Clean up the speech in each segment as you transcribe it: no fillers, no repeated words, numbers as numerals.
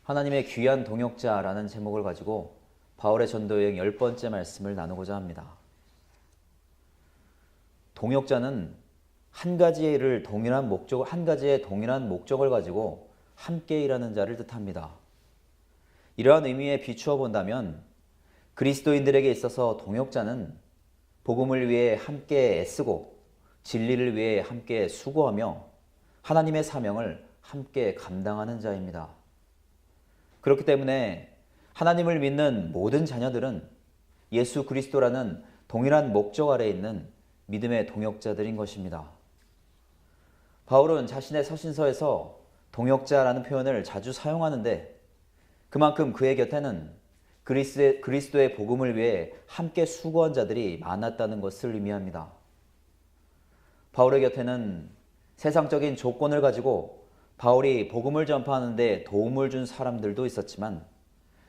하나님의 귀한 동역자라는 제목을 가지고 바울의 전도여행 10번째 말씀을 나누고자 합니다. 동역자는 한 가지의 동일한 목적을 가지고 함께 일하는 자를 뜻합니다. 이러한 의미에 비추어 본다면 그리스도인들에게 있어서 동역자는 복음을 위해 함께 애쓰고 진리를 위해 함께 수고하며 하나님의 사명을 함께 감당하는 자입니다. 그렇기 때문에 하나님을 믿는 모든 자녀들은 예수 그리스도라는 동일한 목적 아래 있는 믿음의 동역자들인 것입니다. 바울은 자신의 서신서에서 동역자라는 표현을 자주 사용하는데 그만큼 그의 곁에는 그리스도의 복음을 위해 함께 수고한 자들이 많았다는 것을 의미합니다. 바울의 곁에는 세상적인 조건을 가지고 바울이 복음을 전파하는 데 도움을 준 사람들도 있었지만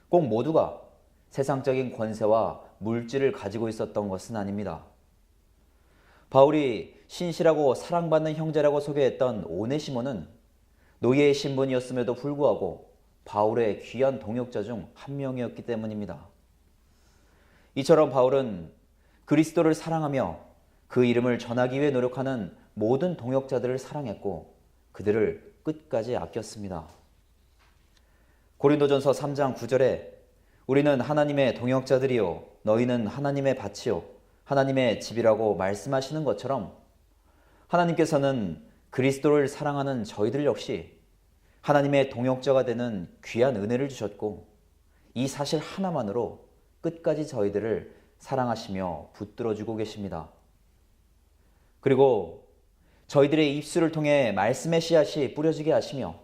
꼭 모두가 세상적인 권세와 물질을 가지고 있었던 것은 아닙니다. 바울이 신실하고 사랑받는 형제라고 소개했던 오네시모는 노예의 신분이었음에도 불구하고 바울의 귀한 동역자 중 한 명이었기 때문입니다. 이처럼 바울은 그리스도를 사랑하며 그 이름을 전하기 위해 노력하는 모든 동역자들을 사랑했고 그들을 끝까지 아꼈습니다. 고린도전서 3장 9절에 우리는 하나님의 동역자들이요 너희는 하나님의 밭이요 하나님의 집이라고 말씀하시는 것처럼 하나님께서는 그리스도를 사랑하는 저희들 역시 하나님의 동역자가 되는 귀한 은혜를 주셨고 이 사실 하나만으로 끝까지 저희들을 사랑하시며 붙들어주고 계십니다. 그리고 저희들의 입술을 통해 말씀의 씨앗이 뿌려지게 하시며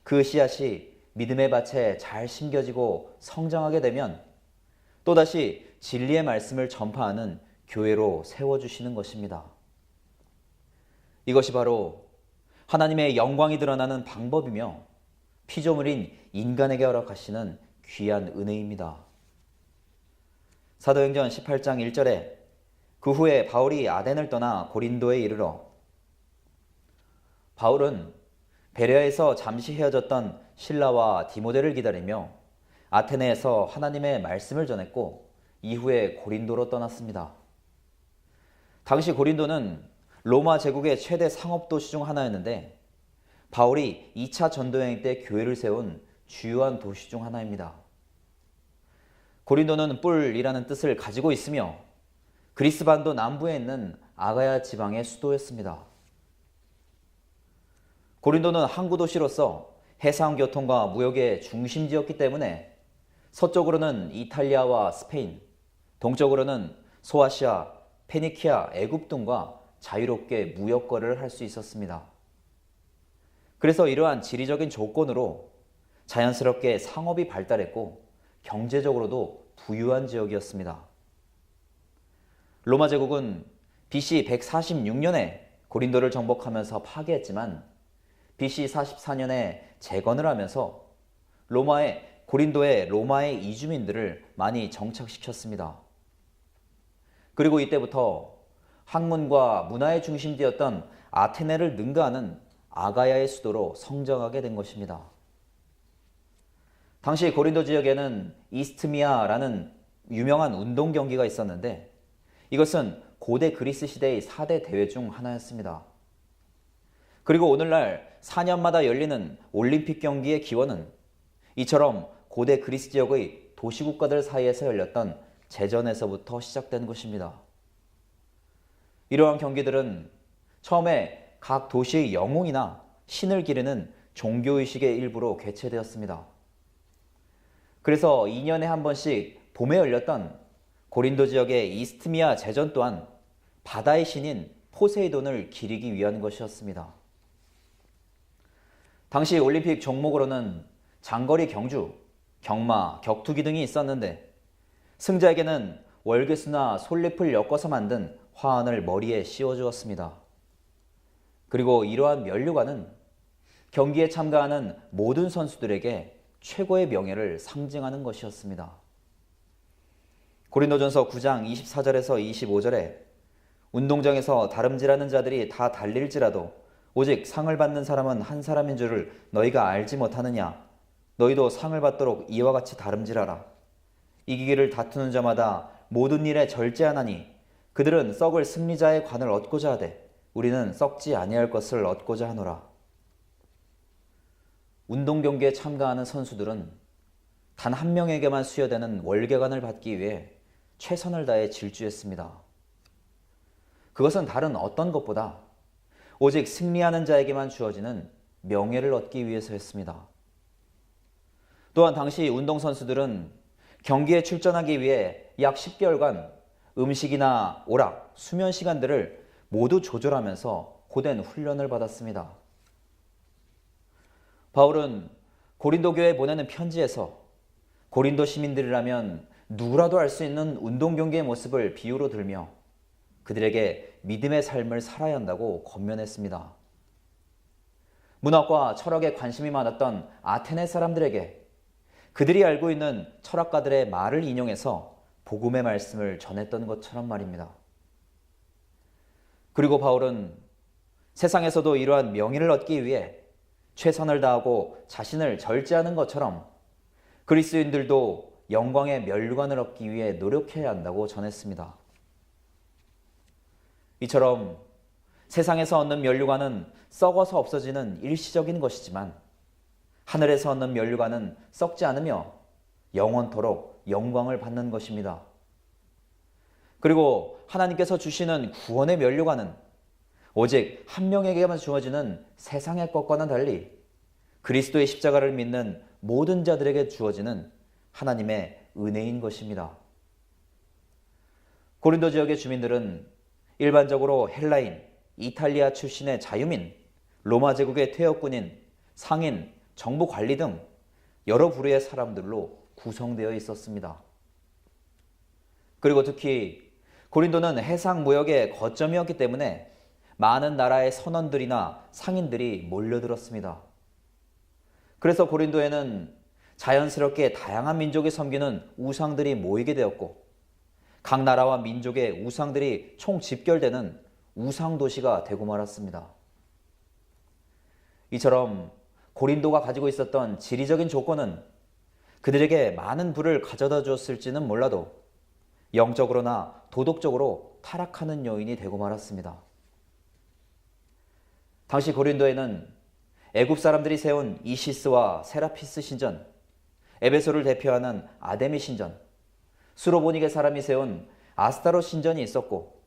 그 씨앗이 믿음의 밭에 잘 심겨지고 성장하게 되면 또다시 진리의 말씀을 전파하는 교회로 세워주시는 것입니다. 이것이 바로 하나님의 영광이 드러나는 방법이며 피조물인 인간에게 허락하시는 귀한 은혜입니다. 사도행전 18장 1절에 그 후에 바울이 아덴을 떠나 고린도에 이르러 바울은 베레아에서 잠시 헤어졌던 실라와 디모데를 기다리며 아테네에서 하나님의 말씀을 전했고 이후에 고린도로 떠났습니다. 당시 고린도는 로마 제국의 최대 상업도시 중 하나였는데 바울이 2차 전도여행 때 교회를 세운 주요한 도시 중 하나입니다. 고린도는 뿔이라는 뜻을 가지고 있으며 그리스 반도 남부에 있는 아가야 지방의 수도였습니다. 고린도는 항구 도시로서 해상교통과 무역의 중심지였기 때문에 서쪽으로는 이탈리아와 스페인, 동쪽으로는 소아시아, 페니키아, 애굽 등과 자유롭게 무역 거래를 할 수 있었습니다. 그래서 이러한 지리적인 조건으로 자연스럽게 상업이 발달했고 경제적으로도 부유한 지역이었습니다. 로마 제국은 BC 146년에 고린도를 정복하면서 파괴했지만 BC 44년에 재건을 하면서 고린도의 로마의 이주민들을 많이 정착시켰습니다. 그리고 이때부터 학문과 문화의 중심지였던 아테네를 능가하는 아가야의 수도로 성장하게 된 것입니다. 당시 고린도 지역에는 이스트미아라는 유명한 운동 경기가 있었는데 이것은 고대 그리스 시대의 4대 대회 중 하나였습니다. 그리고 오늘날 4년마다 열리는 올림픽 경기의 기원은 이처럼 고대 그리스 지역의 도시국가들 사이에서 열렸던 제전에서부터 시작된 것입니다. 이러한 경기들은 처음에 각 도시의 영웅이나 신을 기르는 종교의식의 일부로 개최되었습니다. 그래서 2년에 한 번씩 봄에 열렸던 고린도 지역의 이스트미아 제전 또한 바다의 신인 포세이돈을 기리기 위한 것이었습니다. 당시 올림픽 종목으로는 장거리 경주, 경마, 격투기 등이 있었는데 승자에게는 월계수나 솔잎을 엮어서 만든 화환을 머리에 씌워주었습니다. 그리고 이러한 면류관은 경기에 참가하는 모든 선수들에게 최고의 명예를 상징하는 것이었습니다. 고린도전서 9장 24절에서 25절에 운동장에서 다름질하는 자들이 다 달릴지라도 오직 상을 받는 사람은 한 사람인 줄을 너희가 알지 못하느냐? 너희도 상을 받도록 이와 같이 다름질하라. 이기기를 다투는 자마다 모든 일에 절제하나니 그들은 썩을 승리자의 관을 얻고자 하되 우리는 썩지 아니할 것을 얻고자 하노라. 운동 경기에 참가하는 선수들은 단 한 명에게만 수여되는 월계관을 받기 위해 최선을 다해 질주했습니다. 그것은 다른 어떤 것보다 오직 승리하는 자에게만 주어지는 명예를 얻기 위해서였습니다. 또한 당시 운동선수들은 경기에 출전하기 위해 약 10개월간 음식이나 오락, 수면 시간들을 모두 조절하면서 고된 훈련을 받았습니다. 바울은 고린도 교회에 보내는 편지에서 고린도 시민들이라면 누구라도 알 수 있는 운동 경기의 모습을 비유로 들며 그들에게 믿음의 삶을 살아야 한다고 권면했습니다. 문학과 철학에 관심이 많았던 아테네 사람들에게 그들이 알고 있는 철학가들의 말을 인용해서 복음의 말씀을 전했던 것처럼 말입니다. 그리고 바울은 세상에서도 이러한 명예를 얻기 위해 최선을 다하고 자신을 절제하는 것처럼 그리스도인들도 영광의 면류관을 얻기 위해 노력해야 한다고 전했습니다. 이처럼 세상에서 얻는 면류관은 썩어서 없어지는 일시적인 것이지만 하늘에서 얻는 면류관은 썩지 않으며 영원토록 영광을 받는 것입니다. 그리고 하나님께서 주시는 구원의 면류관은 오직 한 명에게만 주어지는 세상의 것과는 달리 그리스도의 십자가를 믿는 모든 자들에게 주어지는 하나님의 은혜인 것입니다. 고린도 지역의 주민들은 일반적으로 헬라인, 이탈리아 출신의 자유민, 로마 제국의 퇴역군인, 상인, 정부 관리 등 여러 부류의 사람들로 구성되어 있었습니다. 그리고 특히 고린도는 해상 무역의 거점이었기 때문에 많은 나라의 선원들이나 상인들이 몰려들었습니다. 그래서 고린도에는 자연스럽게 다양한 민족이 섬기는 우상들이 모이게 되었고 각 나라와 민족의 우상들이 총 집결되는 우상도시가 되고 말았습니다. 이처럼 고린도가 가지고 있었던 지리적인 조건은 그들에게 많은 부를 가져다 주었을지는 몰라도 영적으로나 도덕적으로 타락하는 요인이 되고 말았습니다. 당시 고린도에는 애굽 사람들이 세운 이시스와 세라피스 신전, 에베소를 대표하는 아데미 신전, 수로보니게 사람이 세운 아스타롯 신전이 있었고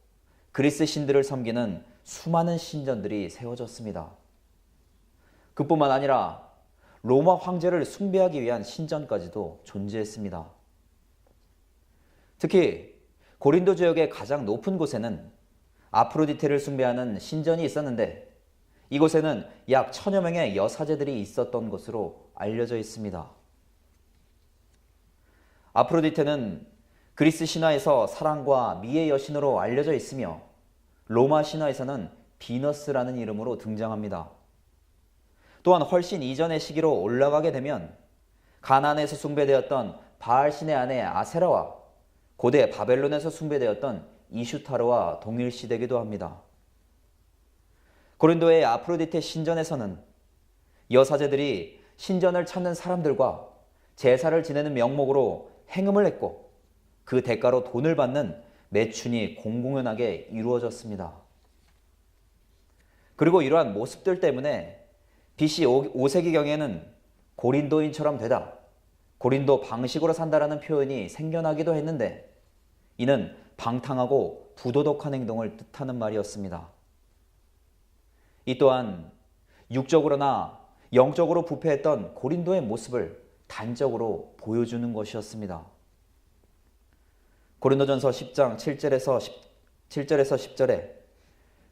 그리스 신들을 섬기는 수많은 신전들이 세워졌습니다. 그뿐만 아니라 로마 황제를 숭배하기 위한 신전까지도 존재했습니다. 특히 고린도 지역의 가장 높은 곳에는 아프로디테를 숭배하는 신전이 있었는데 이곳에는 약 1000여 명의 여사제들이 있었던 것으로 알려져 있습니다. 아프로디테는 그리스 신화에서 사랑과 미의 여신으로 알려져 있으며 로마 신화에서는 비너스라는 이름으로 등장합니다. 또한 훨씬 이전의 시기로 올라가게 되면 가나안에서 숭배되었던 바알 신의 아내 아세라와 고대 바벨론에서 숭배되었던 이슈타르와 동일시되기도 합니다. 고린도의 아프로디테 신전에서는 여사제들이 신전을 찾는 사람들과 제사를 지내는 명목으로 행음을 했고 그 대가로 돈을 받는 매춘이 공공연하게 이루어졌습니다. 그리고 이러한 모습들 때문에 BC 5세기경에는 고린도인처럼 되다, 고린도 방식으로 산다라는 표현이 생겨나기도 했는데 이는 방탕하고 부도덕한 행동을 뜻하는 말이었습니다. 이 또한 육적으로나 영적으로 부패했던 고린도의 모습을 단적으로 보여주는 것이었습니다. 고린도전서 10장 7절에서 10절에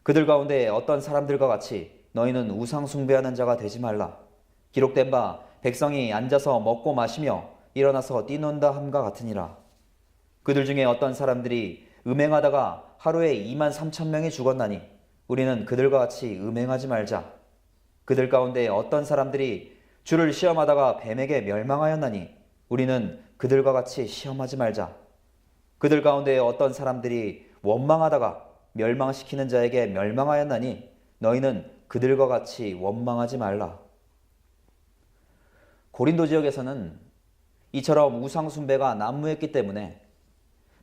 그들 가운데 어떤 사람들과 같이 너희는 우상 숭배하는 자가 되지 말라. 기록된 바 백성이 앉아서 먹고 마시며 일어나서 뛰논다 함과 같으니라. 그들 중에 어떤 사람들이 음행하다가 하루에 23,000명이 죽었나니 우리는 그들과 같이 음행하지 말자. 그들 가운데 어떤 사람들이 주를 시험하다가 뱀에게 멸망하였나니 우리는 그들과 같이 시험하지 말자. 그들 가운데 어떤 사람들이 원망하다가 멸망시키는 자에게 멸망하였나니 너희는 그들과 같이 원망하지 말라. 고린도 지역에서는 이처럼 우상 숭배가 난무했기 때문에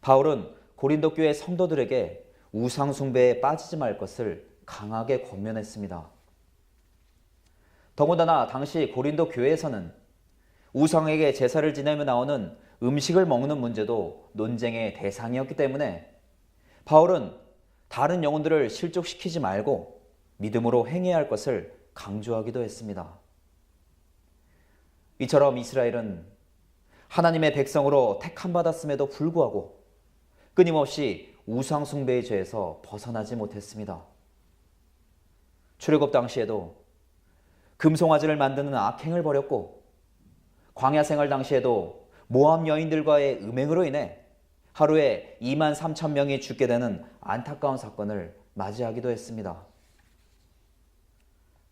바울은 고린도 교회 성도들에게 우상 숭배에 빠지지 말 것을 강하게 권면했습니다. 더군다나 당시 고린도 교회에서는 우상에게 제사를 지내며 나오는 음식을 먹는 문제도 논쟁의 대상이었기 때문에 바울은 다른 영혼들을 실족시키지 말고 믿음으로 행해야 할 것을 강조하기도 했습니다. 이처럼 이스라엘은 하나님의 백성으로 택함받았음에도 불구하고 끊임없이 우상 숭배의 죄에서 벗어나지 못했습니다. 출애굽 당시에도 금송아지를 만드는 악행을 벌였고 광야 생활 당시에도 모압 여인들과의 음행으로 인해 하루에 2만 3천 명이 죽게 되는 안타까운 사건을 맞이하기도 했습니다.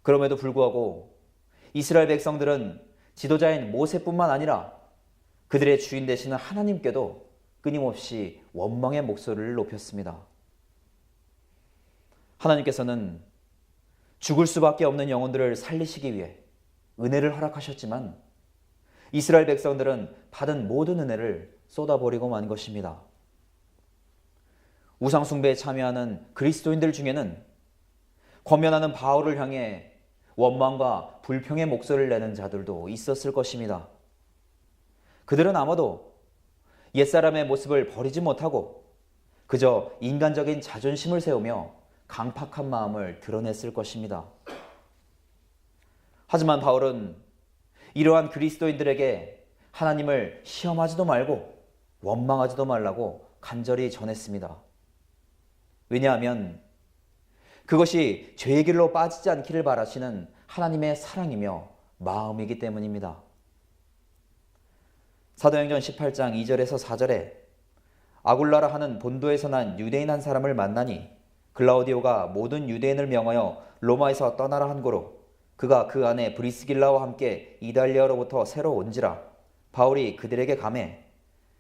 그럼에도 불구하고 이스라엘 백성들은 지도자인 모세뿐만 아니라 그들의 주인 되시는 하나님께도 끊임없이 원망의 목소리를 높였습니다. 하나님께서는 죽을 수밖에 없는 영혼들을 살리시기 위해 은혜를 허락하셨지만 이스라엘 백성들은 받은 모든 은혜를 쏟아버리고 만 것입니다. 우상 숭배에 참여하는 그리스도인들 중에는 권면하는 바울을 향해 원망과 불평의 목소리를 내는 자들도 있었을 것입니다. 그들은 아마도 옛사람의 모습을 버리지 못하고 그저 인간적인 자존심을 세우며 강팍한 마음을 드러냈을 것입니다. 하지만 바울은 이러한 그리스도인들에게 하나님을 시험하지도 말고 원망하지도 말라고 간절히 전했습니다. 왜냐하면 그것이 죄의 길로 빠지지 않기를 바라시는 하나님의 사랑이며 마음이기 때문입니다. 사도행전 18장 2절에서 4절에 아굴라라 하는 본도에서 난 유대인 한 사람을 만나니 글라우디오가 모든 유대인을 명하여 로마에서 떠나라 한 고로 그가 그 안에 브리스길라와 함께 이달리아로부터 새로 온지라 바울이 그들에게 가매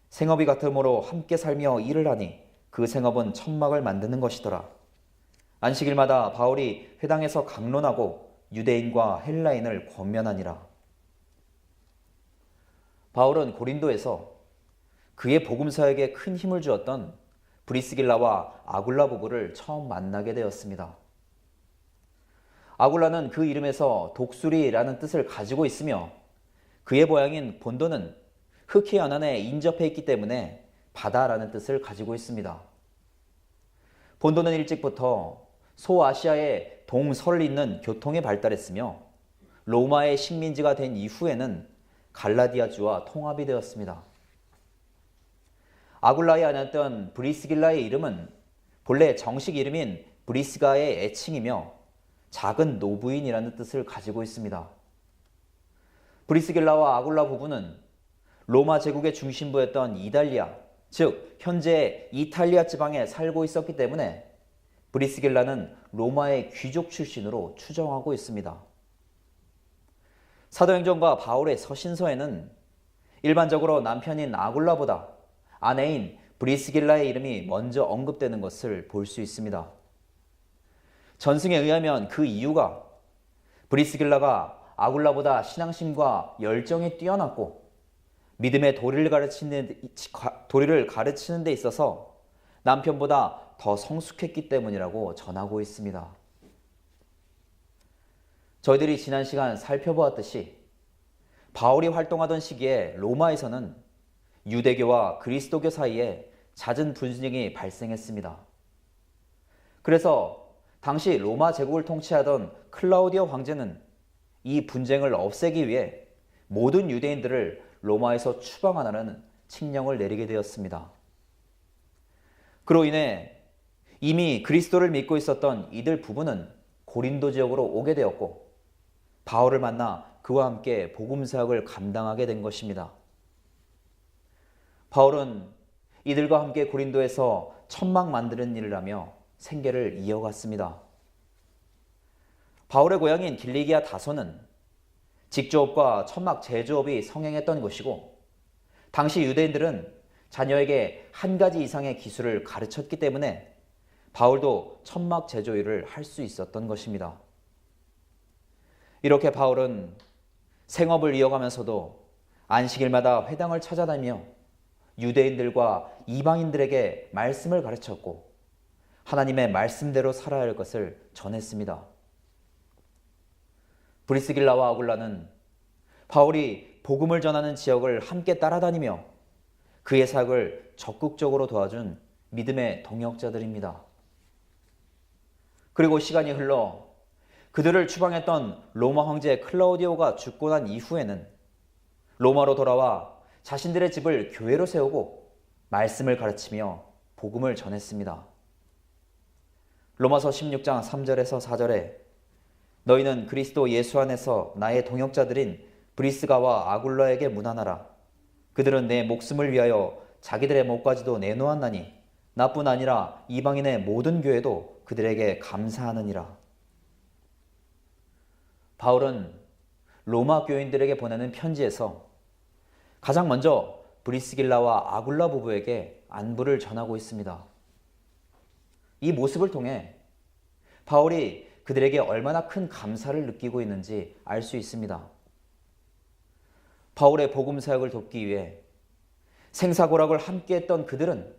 생업이 같으므로 함께 살며 일을 하니 그 생업은 천막을 만드는 것이더라. 안식일마다 바울이 회당에서 강론하고 유대인과 헬라인을 권면하니라. 바울은 고린도에서 그의 복음사역에 큰 힘을 주었던 브리스길라와 아굴라 부부를 처음 만나게 되었습니다. 아굴라는 그 이름에서 독수리라는 뜻을 가지고 있으며 그의 고향인 본도는 흑해 연안에 인접해 있기 때문에 바다라는 뜻을 가지고 있습니다. 본도는 일찍부터 소아시아의 동서를 잇는 교통에 발달했으며 로마의 식민지가 된 이후에는 갈라디아주와 통합이 되었습니다. 아굴라에 아녔던 브리스길라의 이름은 본래 정식 이름인 브리스가의 애칭이며 작은 노부인이라는 뜻을 가지고 있습니다. 브리스길라와 아굴라 부부는 로마 제국의 중심부였던 이달리아, 즉 현재 이탈리아 지방에 살고 있었기 때문에 브리스길라는 로마의 귀족 출신으로 추정하고 있습니다. 사도행전과 바울의 서신서에는 일반적으로 남편인 아굴라보다 아내인 브리스길라의 이름이 먼저 언급되는 것을 볼 수 있습니다. 전승에 의하면 그 이유가 브리스길라가 아굴라보다 신앙심과 열정이 뛰어났고 믿음의 도리를 가르치는 데 있어서 남편보다 더 성숙했기 때문이라고 전하고 있습니다. 저희들이 지난 시간 살펴보았듯이 바울이 활동하던 시기에 로마에서는 유대교와 그리스도교 사이에 잦은 분쟁이 발생했습니다. 그래서 당시 로마 제국을 통치하던 클라우디오 황제는 이 분쟁을 없애기 위해 모든 유대인들을 로마에서 추방하라는 칙령을 내리게 되었습니다. 그로 인해 이미 그리스도를 믿고 있었던 이들 부부는 고린도 지역으로 오게 되었고 바울을 만나 그와 함께 복음 사역을 감당하게 된 것입니다. 바울은 이들과 함께 고린도에서 천막 만드는 일을 하며 생계를 이어갔습니다. 바울의 고향인 길리기아 다소는 직조업과 천막 제조업이 성행했던 곳이고 당시 유대인들은 자녀에게 한 가지 이상의 기술을 가르쳤기 때문에 바울도 천막 제조 일을 할 수 있었던 것입니다. 이렇게 바울은 생업을 이어가면서도 안식일마다 회당을 찾아다니며 유대인들과 이방인들에게 말씀을 가르쳤고 하나님의 말씀대로 살아야 할 것을 전했습니다. 브리스길라와 아굴라는 바울이 복음을 전하는 지역을 함께 따라다니며 그의 사역을 적극적으로 도와준 믿음의 동역자들입니다. 그리고 시간이 흘러 그들을 추방했던 로마 황제 클라우디오가 죽고 난 이후에는 로마로 돌아와 자신들의 집을 교회로 세우고 말씀을 가르치며 복음을 전했습니다. 로마서 16장 3절에서 4절에 너희는 그리스도 예수 안에서 나의 동역자들인 브리스가와 아굴라에게 문안하라. 그들은 내 목숨을 위하여 자기들의 목까지도 내놓았나니 나뿐 아니라 이방인의 모든 교회도 그들에게 감사하느니라. 바울은 로마 교인들에게 보내는 편지에서 가장 먼저 브리스길라와 아굴라 부부에게 안부를 전하고 있습니다. 이 모습을 통해 바울이 그들에게 얼마나 큰 감사를 느끼고 있는지 알 수 있습니다. 바울의 복음 사역을 돕기 위해 생사고락을 함께했던 그들은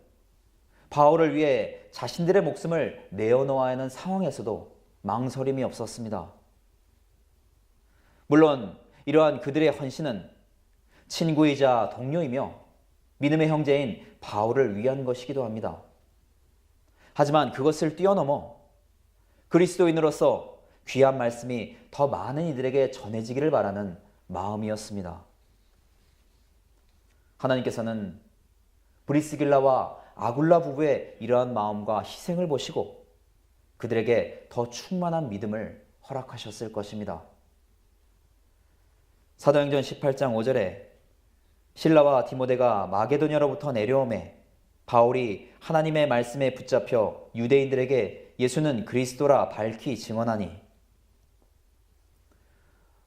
바울을 위해 자신들의 목숨을 내어놓아야 하는 상황에서도 망설임이 없었습니다. 물론 이러한 그들의 헌신은 친구이자 동료이며 믿음의 형제인 바울을 위한 것이기도 합니다. 하지만 그것을 뛰어넘어 그리스도인으로서 귀한 말씀이 더 많은 이들에게 전해지기를 바라는 마음이었습니다. 하나님께서는 브리스길라와 아굴라 부부의 이러한 마음과 희생을 보시고 그들에게 더 충만한 믿음을 허락하셨을 것입니다. 사도행전 18장 5절에 실라와 디모데가 마게도냐로부터 내려오매 바울이 하나님의 말씀에 붙잡혀 유대인들에게 예수는 그리스도라 밝히 증언하니.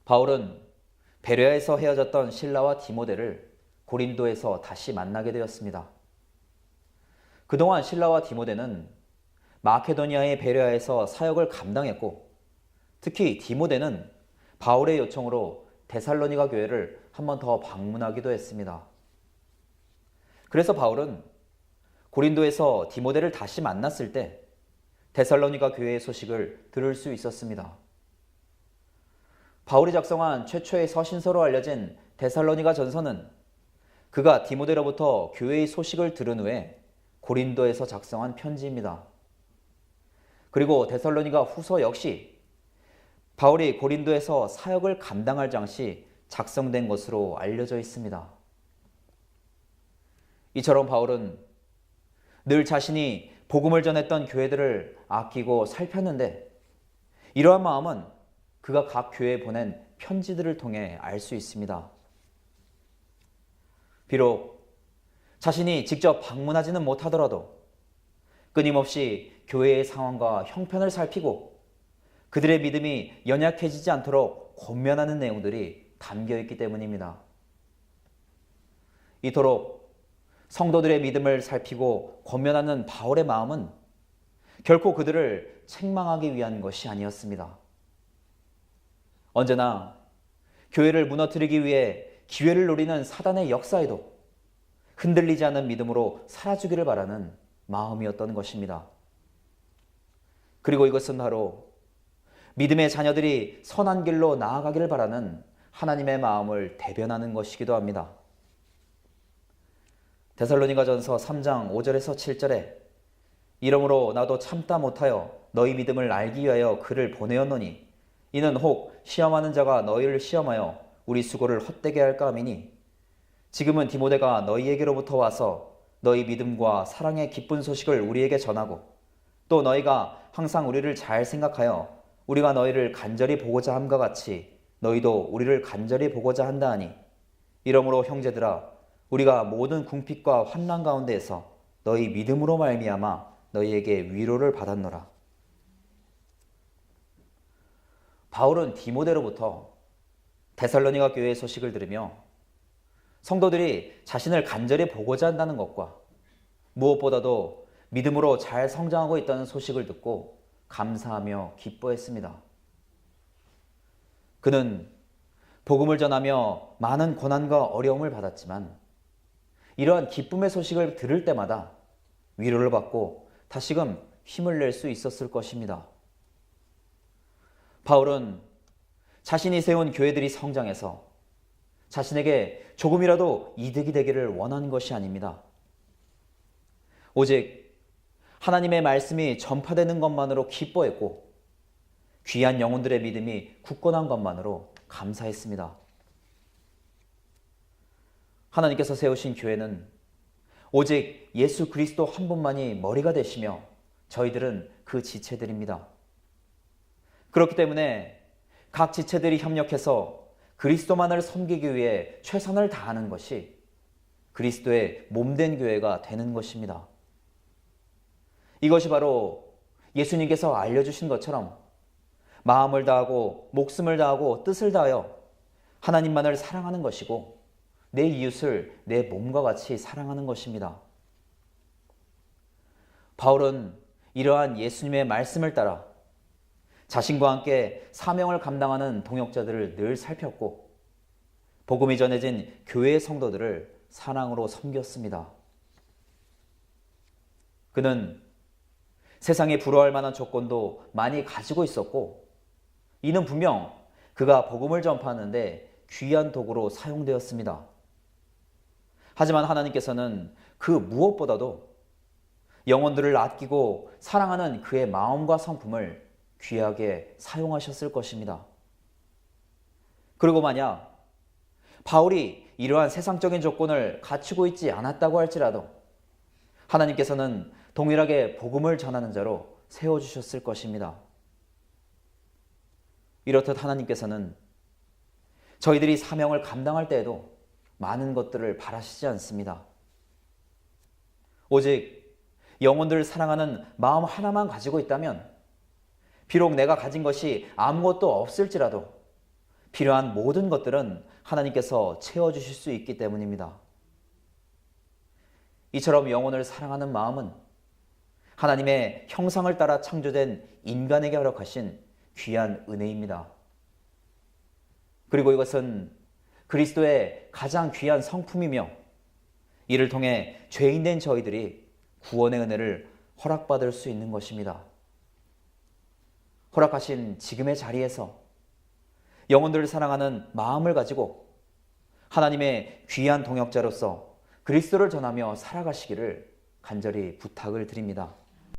바울은 베레아에서 헤어졌던 실라와 디모데를 고린도에서 다시 만나게 되었습니다. 그동안 실라와 디모데는 마케도니아의 베레아에서 사역을 감당했고 특히 디모데는 바울의 요청으로 데살로니가 교회를 한 번 더 방문하기도 했습니다. 그래서 바울은 고린도에서 디모데를 다시 만났을 때 데살로니가 교회의 소식을 들을 수 있었습니다. 바울이 작성한 최초의 서신서로 알려진 데살로니가 전서는 그가 디모데로부터 교회의 소식을 들은 후에 고린도에서 작성한 편지입니다. 그리고 데살로니가 후서 역시 바울이 고린도에서 사역을 감당할 당시 작성된 것으로 알려져 있습니다. 이처럼 바울은 늘 자신이 복음을 전했던 교회들을 아끼고 살폈는데 이러한 마음은 그가 각 교회에 보낸 편지들을 통해 알 수 있습니다. 비록 자신이 직접 방문하지는 못하더라도 끊임없이 교회의 상황과 형편을 살피고 그들의 믿음이 연약해지지 않도록 권면하는 내용들이 담겨있기 때문입니다. 이토록 성도들의 믿음을 살피고 권면하는 바울의 마음은 결코 그들을 책망하기 위한 것이 아니었습니다. 언제나 교회를 무너뜨리기 위해 기회를 노리는 사단의 역사에도 흔들리지 않는 믿음으로 살아주기를 바라는 마음이었던 것입니다. 그리고 이것은 바로 믿음의 자녀들이 선한 길로 나아가기를 바라는 하나님의 마음을 대변하는 것이기도 합니다. 데살로니가전서 3장 5절에서 7절에 이러므로 나도 참다 못하여 너희 믿음을 알기 위하여 그를 보내었노니 이는 혹 시험하는 자가 너희를 시험하여 우리 수고를 헛되게 할까 함이니 지금은 디모데가 너희에게로부터 와서 너희 믿음과 사랑의 기쁜 소식을 우리에게 전하고 또 너희가 항상 우리를 잘 생각하여 우리가 너희를 간절히 보고자 함과 같이 너희도 우리를 간절히 보고자 한다 하니 이러므로 형제들아 우리가 모든 궁핍과 환난 가운데에서 너희 믿음으로 말미암아 너희에게 위로를 받았노라. 바울은 디모데로부터 데살로니가 교회의 소식을 들으며 성도들이 자신을 간절히 보고자 한다는 것과 무엇보다도 믿음으로 잘 성장하고 있다는 소식을 듣고 감사하며 기뻐했습니다. 그는 복음을 전하며 많은 고난과 어려움을 받았지만 이러한 기쁨의 소식을 들을 때마다 위로를 받고 다시금 힘을 낼 수 있었을 것입니다. 바울은 자신이 세운 교회들이 성장해서 자신에게 조금이라도 이득이 되기를 원하는 것이 아닙니다. 오직 하나님의 말씀이 전파되는 것만으로 기뻐했고 귀한 영혼들의 믿음이 굳건한 것만으로 감사했습니다. 하나님께서 세우신 교회는 오직 예수 그리스도 한 분만이 머리가 되시며 저희들은 그 지체들입니다. 그렇기 때문에 각 지체들이 협력해서 그리스도만을 섬기기 위해 최선을 다하는 것이 그리스도의 몸된 교회가 되는 것입니다. 이것이 바로 예수님께서 알려주신 것처럼 마음을 다하고 목숨을 다하고 뜻을 다하여 하나님만을 사랑하는 것이고 내 이웃을 내 몸과 같이 사랑하는 것입니다. 바울은 이러한 예수님의 말씀을 따라 자신과 함께 사명을 감당하는 동역자들을 늘 살폈고 복음이 전해진 교회의 성도들을 사랑으로 섬겼습니다. 그는 세상에 부러워할 만한 조건도 많이 가지고 있었고 이는 분명 그가 복음을 전파하는 데 귀한 도구로 사용되었습니다. 하지만 하나님께서는 그 무엇보다도 영혼들을 아끼고 사랑하는 그의 마음과 성품을 귀하게 사용하셨을 것입니다. 그리고 만약 바울이 이러한 세상적인 조건을 갖추고 있지 않았다고 할지라도 하나님께서는 동일하게 복음을 전하는 자로 세워주셨을 것입니다. 이렇듯 하나님께서는 저희들이 사명을 감당할 때에도 많은 것들을 바라시지 않습니다. 오직 영혼들을 사랑하는 마음 하나만 가지고 있다면 비록 내가 가진 것이 아무것도 없을지라도 필요한 모든 것들은 하나님께서 채워주실 수 있기 때문입니다. 이처럼 영혼을 사랑하는 마음은 하나님의 형상을 따라 창조된 인간에게 허락하신 귀한 은혜입니다. 그리고 이것은 그리스도의 가장 귀한 성품이며 이를 통해 죄인된 저희들이 구원의 은혜를 허락받을 수 있는 것입니다. 허락하신 지금의 자리에서 영혼들을 사랑하는 마음을 가지고 하나님의 귀한 동역자로서 그리스도를 전하며 살아가시기를 간절히 부탁을 드립니다.